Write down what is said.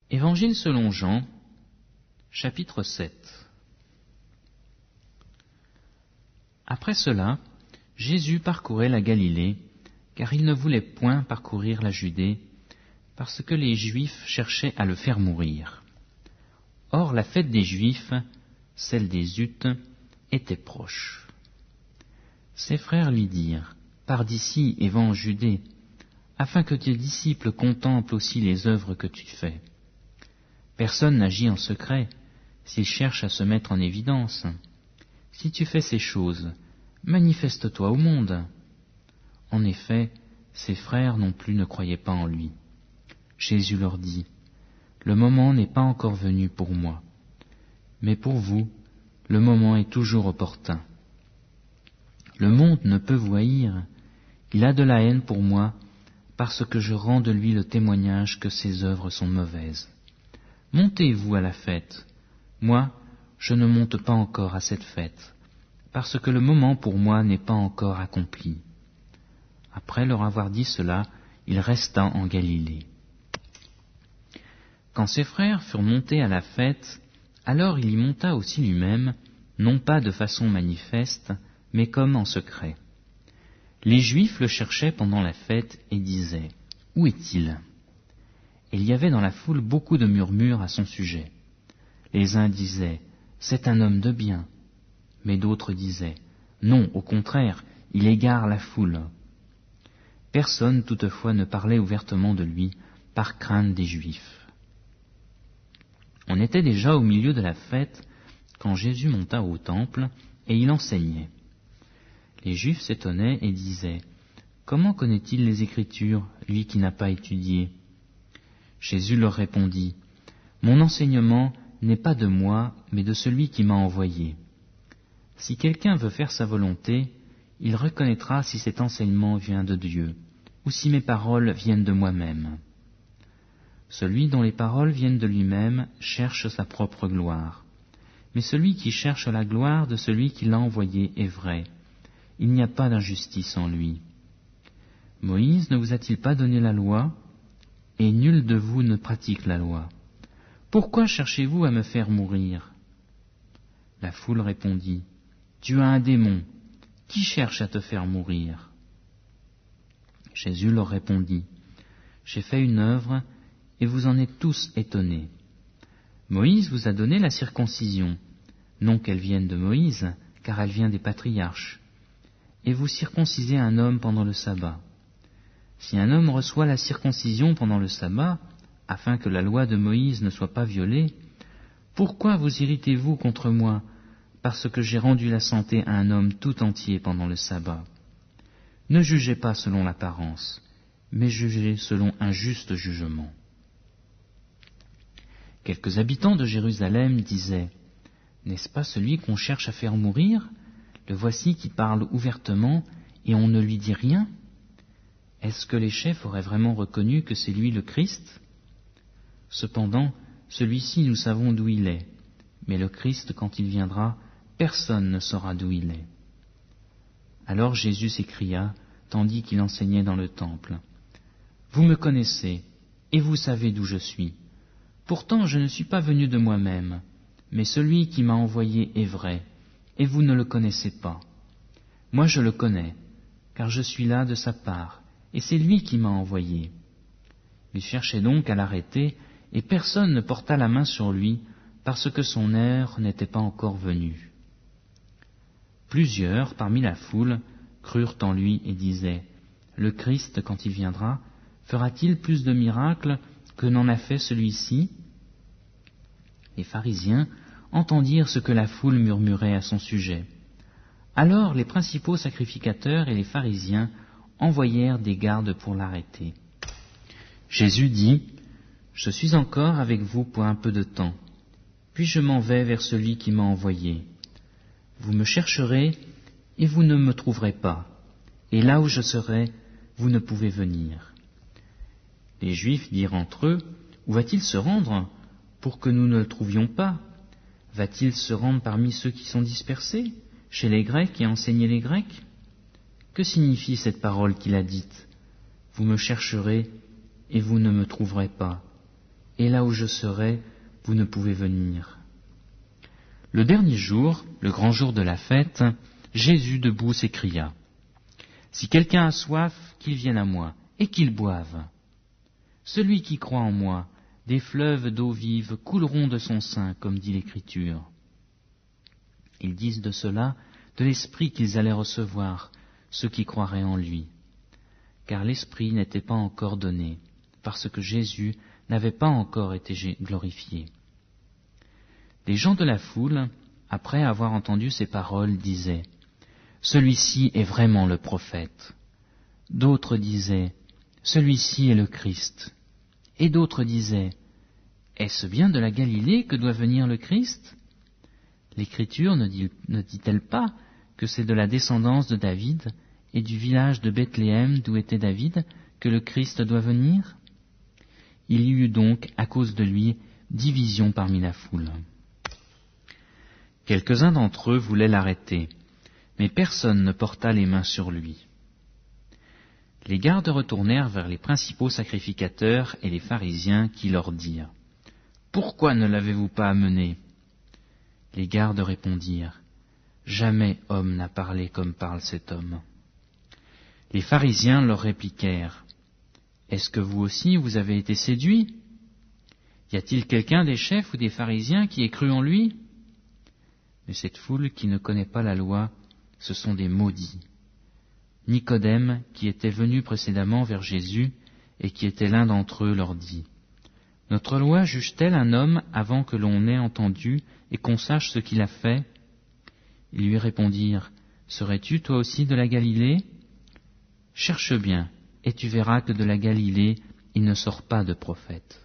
Évangile selon Jean, chapitre 7. Après cela, Jésus parcourait la Galilée, car il ne voulait point parcourir la Judée, parce que les Juifs cherchaient à le faire mourir. Or la fête des Juifs, celle des Utes, était proche. Ses frères lui dirent, « Pars d'ici et va en Judée, afin que tes disciples contemplent aussi les œuvres que tu fais. Personne n'agit en secret s'il cherche à se mettre en évidence. Si tu fais ces choses, manifeste-toi au monde. » En effet, ses frères non plus ne croyaient pas en lui. Jésus leur dit, « Le moment n'est pas encore venu pour moi, mais pour vous, le moment est toujours opportun. Le monde ne peut vous haïr, il a de la haine pour moi, parce que je rends de lui le témoignage que ses œuvres sont mauvaises. Montez-vous à la fête. Moi, je ne monte pas encore à cette fête, parce que le moment pour moi n'est pas encore accompli. » Après leur avoir dit cela, il resta en Galilée. Quand ses frères furent montés à la fête, alors il y monta aussi lui-même, non pas de façon manifeste, mais comme en secret. Les Juifs le cherchaient pendant la fête et disaient, « Où est-il » Et il y avait dans la foule beaucoup de murmures à son sujet. Les uns disaient, « C'est un homme de bien », mais d'autres disaient, « Non, au contraire, il égare la foule. » Personne toutefois ne parlait ouvertement de lui, par crainte des Juifs. On était déjà au milieu de la fête quand Jésus monta au temple et il enseignait. Les Juifs s'étonnaient et disaient, « Comment connaît-il les Écritures, lui qui n'a pas étudié ?» Jésus leur répondit, « Mon enseignement n'est pas de moi, mais de celui qui m'a envoyé. Si quelqu'un veut faire sa volonté, il reconnaîtra si cet enseignement vient de Dieu, ou si mes paroles viennent de moi-même. Celui dont les paroles viennent de lui-même cherche sa propre gloire. Mais celui qui cherche la gloire de celui qui l'a envoyé est vrai. Il n'y a pas d'injustice en lui. Moïse ne vous a-t-il pas donné la loi ? Et nul de vous ne pratique la loi. Pourquoi cherchez-vous à me faire mourir ?» La foule répondit, « Tu as un démon. Qui cherche à te faire mourir ?» Jésus leur répondit, « J'ai fait une œuvre, et vous en êtes tous étonnés. Moïse vous a donné la circoncision, non qu'elle vienne de Moïse, car elle vient des patriarches. Et vous circoncisez un homme pendant le sabbat. Si un homme reçoit la circoncision pendant le sabbat, afin que la loi de Moïse ne soit pas violée, pourquoi vous irritez-vous contre moi, parce que j'ai rendu la santé à un homme tout entier pendant le sabbat? Ne jugez pas selon l'apparence, mais jugez selon un juste jugement. » Quelques habitants de Jérusalem disaient, « N'est-ce pas celui qu'on cherche à faire mourir? Le voici qui parle ouvertement et on ne lui dit rien. Est-ce que les chefs auraient vraiment reconnu que c'est lui le Christ? Cependant, celui-ci nous savons d'où il est, mais le Christ, quand il viendra, personne ne saura d'où il est. » Alors Jésus s'écria, tandis qu'il enseignait dans le temple, « Vous me connaissez, et vous savez d'où je suis. Pourtant je ne suis pas venu de moi-même, mais celui qui m'a envoyé est vrai, et vous ne le connaissez pas. Moi je le connais, car je suis là de sa part, et c'est lui qui m'a envoyé. » Il cherchait donc à l'arrêter, et personne ne porta la main sur lui, parce que son heure n'était pas encore venue. Plusieurs, parmi la foule, crurent en lui et disaient, « Le Christ, quand il viendra, fera-t-il plus de miracles que n'en a fait celui-ci » Les pharisiens entendirent ce que la foule murmurait à son sujet. Alors les principaux sacrificateurs et les pharisiens envoyèrent des gardes pour l'arrêter. Jésus dit, « Je suis encore avec vous pour un peu de temps, puis je m'en vais vers celui qui m'a envoyé. Vous me chercherez et vous ne me trouverez pas, et là où je serai, vous ne pouvez venir. » Les Juifs dirent entre eux, « Où va-t-il se rendre pour que nous ne le trouvions pas? Va-t-il se rendre parmi ceux qui sont dispersés, chez les Grecs et enseigner les Grecs? Que signifie cette parole qu'il a dite? Vous me chercherez et vous ne me trouverez pas, et là où je serai, vous ne pouvez venir. » Le dernier jour, le grand jour de la fête, Jésus debout s'écria, « Si quelqu'un a soif, qu'il vienne à moi, et qu'il boive. Celui qui croit en moi, des fleuves d'eau vive couleront de son sein, comme dit l'Écriture. » Ils disent de cela de l'Esprit qu'ils allaient recevoir, ceux qui croiraient en lui. Car l'Esprit n'était pas encore donné, parce que Jésus n'avait pas encore été glorifié. Les gens de la foule, après avoir entendu ces paroles, disaient « Celui-ci est vraiment le prophète. » D'autres disaient « Celui-ci est le Christ. » Et d'autres disaient « Est-ce bien de la Galilée que doit venir le Christ ? L'Écriture ne dit-elle pas que c'est de la descendance de David et du village de Bethléem d'où était David que le Christ doit venir ? » Il y eut donc, à cause de lui, division parmi la foule. Quelques-uns d'entre eux voulaient l'arrêter, mais personne ne porta les mains sur lui. Les gardes retournèrent vers les principaux sacrificateurs et les pharisiens qui leur dirent « Pourquoi ne l'avez-vous pas amené ?» Les gardes répondirent « Jamais homme n'a parlé comme parle cet homme. » Les pharisiens leur répliquèrent « Est-ce que vous aussi vous avez été séduits ? Y a-t-il quelqu'un des chefs ou des pharisiens qui ait cru en lui ? » Mais cette foule qui ne connaît pas la loi, ce sont des maudits. Nicodème, qui était venu précédemment vers Jésus et qui était l'un d'entre eux, leur dit « Notre loi juge-t-elle un homme avant que l'on ait entendu et qu'on sache ce qu'il a fait ?» Ils lui répondirent « Serais-tu toi aussi de la Galilée ? Cherche bien, et tu verras que de la Galilée il ne sort pas de prophète. »